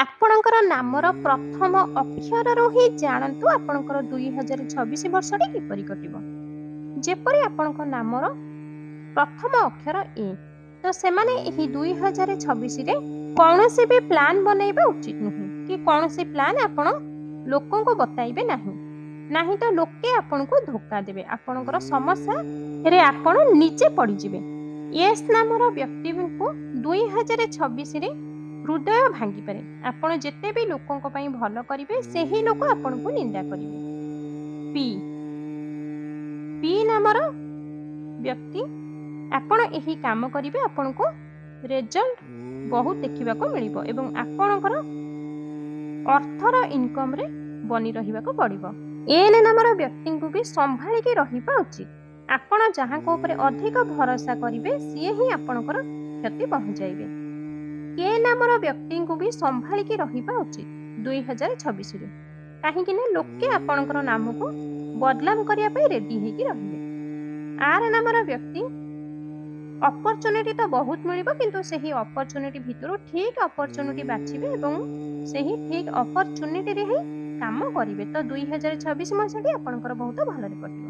ଆପଣଙ୍କର ନାମର ପ୍ରଥମ ଅକ୍ଷରରୁ ହିଁ ଜାଣନ୍ତୁ ଆପଣଙ୍କର 2026 ବର୍ଷଟି କିପରି କଟିବ। ଯେପରି ଆପଣଙ୍କ ନାମର ପ୍ରଥମ ଅକ୍ଷର ଏ, ତ ସେମାନେ ଏହି 2026ରେ କୌଣସି ବି ପ୍ଲାନ୍ ବନେଇବା ଉଚିତ ନୁହେଁ କି କୌଣସି ପ୍ଲାନ୍ ଆପଣ ଲୋକଙ୍କୁ ବତାଇବେ ନାହିଁ। ନାହିଁ ତ ଲୋକେ ଆପଣଙ୍କୁ ଧୋକା ଦେବେ, ଆପଣଙ୍କର ସମସ୍ୟାରେ ଆପଣ ନିଜେ ପଡ଼ିଯିବେ। ଏସ୍ ନାମର ବ୍ୟକ୍ତିଙ୍କୁ 2026ରେ ହୃଦୟ ଭାଙ୍ଗିପାରେ। ଆପଣ ଯେତେ ବି ଲୋକଙ୍କ ପାଇଁ ଭଲ କରିବେ ସେହି ଲୋକ ଆପଣଙ୍କୁ ନିନ୍ଦା କରିବେ। ପି ନାମର ବ୍ୟକ୍ତି, ଆପଣ ଏହି କାମ କରିବେ, ଆପଣଙ୍କୁ ରେଜଲ୍ଟ ବହୁତ ଦେଖିବାକୁ ମିଳିବ ଏବଂ ଆପଣଙ୍କର ଅର୍ଥର ଇନକମ୍ରେ ବନି ରହିବାକୁ ପଡ଼ିବ। ଏନ୍ ନାମର ବ୍ୟକ୍ତିଙ୍କୁ ବି ସମ୍ଭାଳିକି ରହିବା ଉଚିତ। ଆପଣ ଯାହାଙ୍କ ଉପରେ ଅଧିକ ଭରସା କରିବେ ସିଏ ହିଁ ଆପଣଙ୍କର କ୍ଷତି ପହଞ୍ଚାଇବେ। କେ ନାମର ବ୍ୟକ୍ତିଙ୍କୁ ବି ସମ୍ଭାଳିକି ରହିବା ଉଚିତ 2026ରେ, କାହିଁକି ନା ଲୋକେ ଆପଣଙ୍କର ନାମକୁ ବଦନାମ କରିବା ପାଇଁ ରେଡି ହେଇକି ରହିବେ। ଆର୍ ନାମର ବ୍ୟକ୍ତି, ଅପରଚ୍ୟୁନିଟି ତ ବହୁତ ମିଳିବ, କିନ୍ତୁ ସେହି ଅପରଚ୍ୟୁନିଟି ଭିତରୁ ଠିକ୍ ଅପରଚ୍ୟୁନିଟି ବାଛିବେ ଏବଂ ସେହି ଠିକ୍ ଅପରଚ୍ୟୁନିଟିରେ ହିଁ କାମ କରିବେ। ତ 2026 ମସିହାଟି ଆପଣଙ୍କର ବହୁତ ଭଲରେ କଟିବ।